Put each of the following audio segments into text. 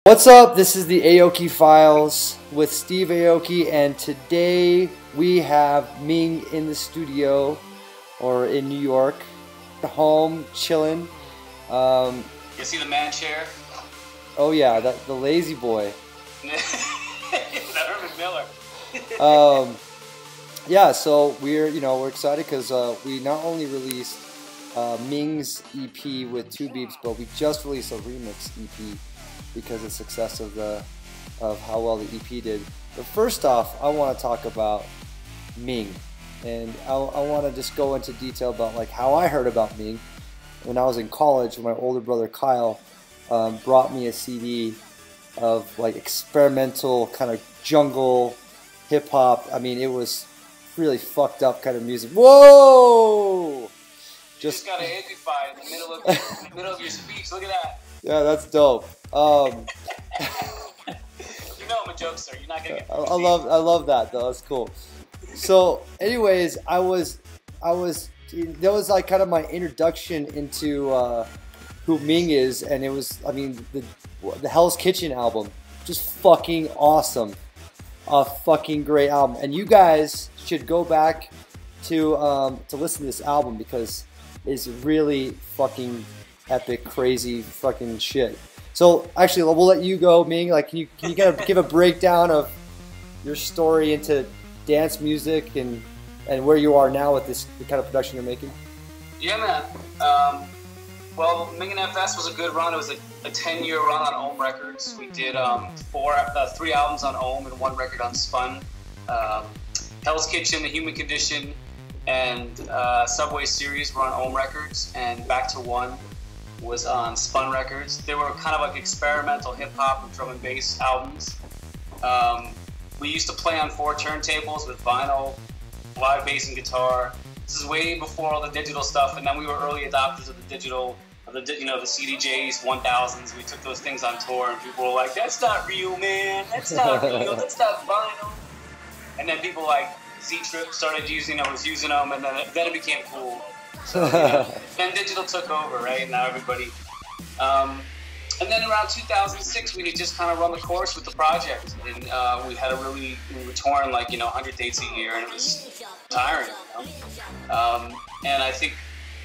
What's up? This is the Aoki Files with Steve Aoki, and today we have Ming in the studio, or in New York, home, chilling. You see the man chair? Oh yeah, the lazy boy. That Herman Miller. Yeah, so we're excited because we not only released Ming's EP with 2 Beeps, but we just released a remix EP because of the success of how well the EP did. But first off, I want to talk about Ming, and I want to just go into detail about like how I heard about Ming. When I was in college, my older brother Kyle brought me a CD of like experimental kind of jungle hip hop. I mean, it was really fucked up kind of music. Whoa! You just got to amplify in the middle of your speech. Look at that. Yeah, that's dope. You know I'm a jokester. You're not gonna get. I love that though. That's cool. So, anyways, that was like kind of my introduction into who Ming is, and it was, I mean, the Hell's Kitchen album, just fucking awesome, a fucking great album, and you guys should go back to listen to this album because it's really fucking epic, crazy fucking shit. So actually, we'll let you go, Ming. Like, can you kind of give a breakdown of your story into dance music and where you are now with the kind of production you're making? Yeah, man. Well, Ming and FS was a good run. It was a 10-year run on Ohm Records. We did 3 albums on Ohm and 1 record on Spun. Hell's Kitchen, The Human Condition, and Subway Series were on Ohm Records, and Back to One was on Spun Records. They were kind of like experimental hip-hop and drum and bass albums. We used to play on 4 turntables with vinyl, live bass and guitar. This is way before all the digital stuff, and then we were early adopters of the digital, the CDJs, 1000s. We took those things on tour, and people were like, "That's not real, man. That's not real. That's not vinyl." And then people like Z-Trip started using them, was using them, and then it became cool. So, then digital took over, right? Now everybody. And then around 2006, we had just kind of run the course with the project, and we were touring like 100 dates a year, and it was tiring. And I think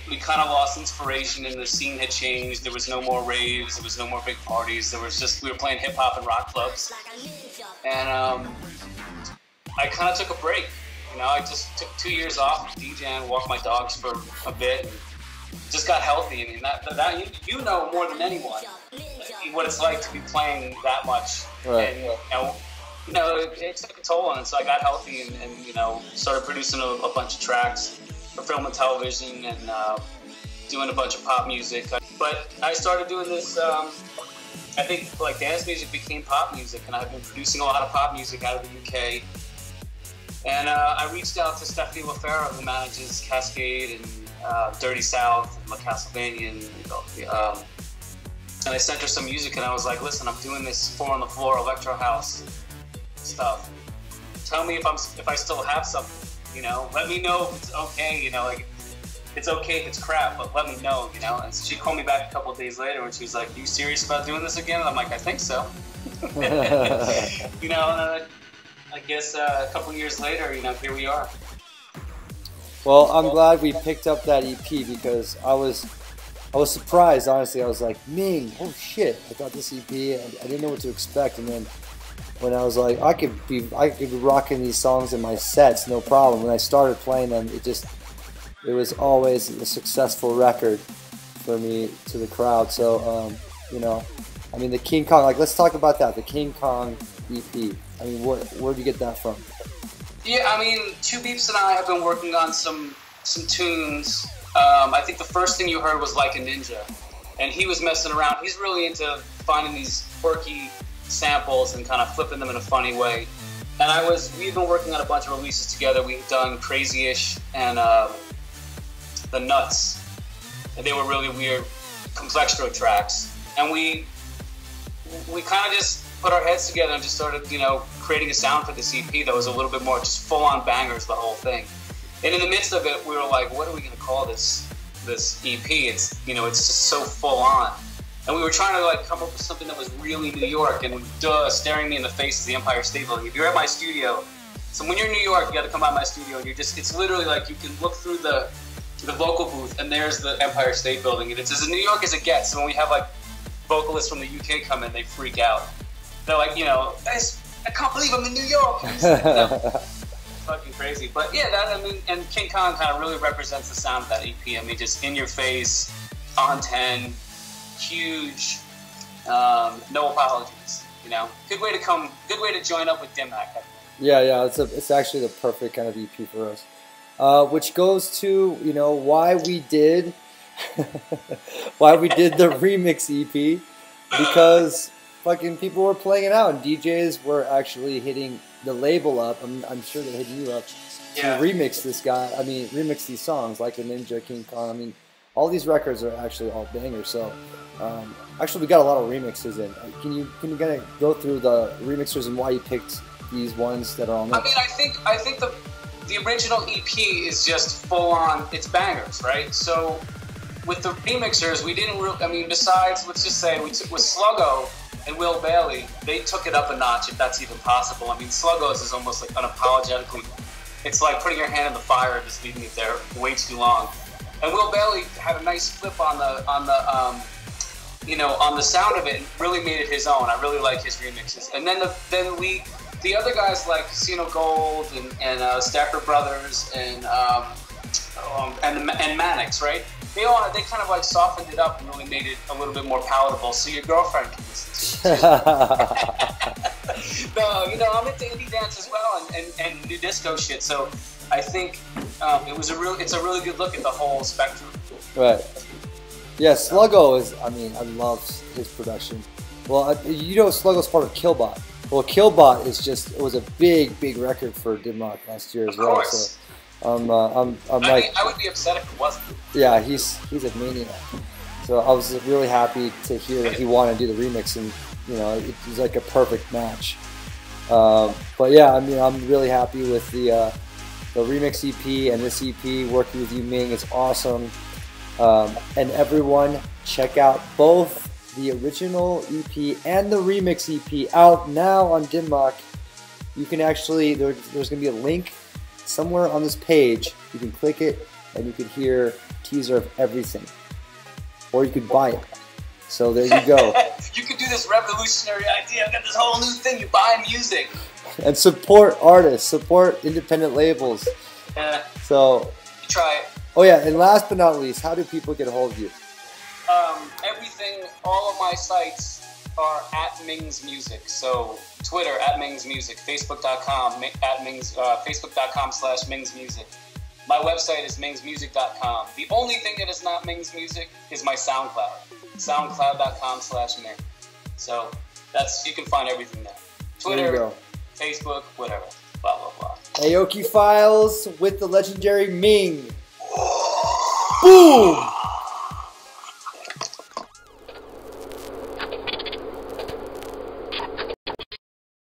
we kind of lost inspiration, and the scene had changed. There was no more raves, there was no more big parties. There was just, we were playing hip hop and rock clubs, and I kind of took a break. I just took 2 years off from DJing, walked my dogs for a bit, and just got healthy. I mean, that you know more than anyone what it's like to be playing that much. Right. And it took a toll on it. So I got healthy and started producing a bunch of tracks for film and television, and doing a bunch of pop music. But I started doing this. I think like dance music became pop music, and I've been producing a lot of pop music out of the UK. And I reached out to Stephanie LaFera, who manages Cascade and Dirty South and La Castlevania, and I sent her some music, and I was like, "Listen, I'm doing this 4 on the floor electro house stuff. Tell me if I still have something. Let me know if it's okay. Like it's okay if it's crap, but let me know. And so she called me back a couple of days later, and she was like, "You serious about doing this again?" And I'm like, "I think so." I guess a couple years later, here we are. Well, I'm glad we picked up that EP because I was surprised, honestly. I was like, Ming, oh shit! I got this EP, and I didn't know what to expect. And then when I was like, I could be rocking these songs in my sets, no problem. When I started playing them, it was always a successful record for me to the crowd. So, I mean, the King Kong. Like, let's talk about that. The King Kong EP. I mean, where'd you get that from? Yeah, I mean, 2 Beeps and I have been working on some tunes. I think the first thing you heard was Like a Ninja, and he was messing around. He's really into finding these quirky samples and kind of flipping them in a funny way. And we've been working on a bunch of releases together. We've done Crazy-ish and The Nuts, and they were really weird Complextro tracks. And we kind of just put our heads together and just started, creating a sound for this EP that was a little bit more just full-on bangers, the whole thing. And in the midst of it, we were like, what are we going to call this EP? It's, it's just so full-on. And we were trying to like come up with something that was really New York, and staring me in the face is the Empire State Building. If you're at my studio, so when you're in New York, you got to come by my studio, and it's literally like you can look through the vocal booth, and there's the Empire State Building, and it's as New York as it gets. So when we have like vocalists from the UK come in, they freak out. They're like, guys, I can't believe I'm in New York. Fucking crazy. But yeah, and King Kong kind of really represents the sound of that EP. I mean, just in your face, on 10. Huge, no apologies. Good way to join up with Dimmak. Yeah, it's actually the perfect kind of EP for us, which goes to why we did the remix EP, because fucking people were playing it out and DJs were actually hitting the label up. I'm sure they're hitting you up to remix this guy. I mean, remix these songs like the Ninja, King Kong. I mean, all these records are actually all bangers. So. Actually, we got a lot of remixes in. Can you kind of go through the remixers and why you picked these ones that are on there? I mean, I think the original EP is just full on. It's bangers, right? So with the remixers, we didn't really. I mean, besides, let's just say with Sluggo and Will Bailey, they took it up a notch, if that's even possible. I mean, Sluggo's is almost like unapologetically. It's like putting your hand in the fire and just leaving it there way too long. And Will Bailey had a nice flip on the sound of it, and really made it his own. I really like his remixes. And then the other guys like Casino Gold and Stacker Brothers and Mannix, right? They kind of like softened it up and really made it a little bit more palatable, so your girlfriend can listen to it. No, I'm into indie dance as well and new disco shit. So I think it's a really good look at the whole spectrum. Right. Yeah, Sluggo is, I love his production. Well, Sluggo's part of Killbot. Well, Killbot it was a big record for Dimmak last year as well. Course. So I would be upset if it wasn't. Yeah, he's a maniac. So I was really happy to hear that he wanted to do the remix, and it was like a perfect match. But yeah, I'm really happy with the remix EP and this EP. Working with you, Ming, is awesome. And everyone, check out both the original EP and the remix EP out now on Dimmak. You can actually, there's going to be a link somewhere on this page. You can click it and you can hear a teaser of everything. Or you could buy it. So there you go. You could do this revolutionary idea. I've got this whole new thing. You buy music. And support artists, support independent labels. Yeah. So you try it. Oh yeah, and last but not least, how do people get a hold of you? Everything, all of my sites are at Ming's Music. So Twitter at Ming's Music, Facebook.com /Ming's Music. My website is mingsmusic.com. The only thing that is not Ming's Music is my SoundCloud. SoundCloud.com/Ming. So you can find everything there. Twitter, Facebook, whatever. Blah blah blah. Aoki Files with the legendary Ming. Boom!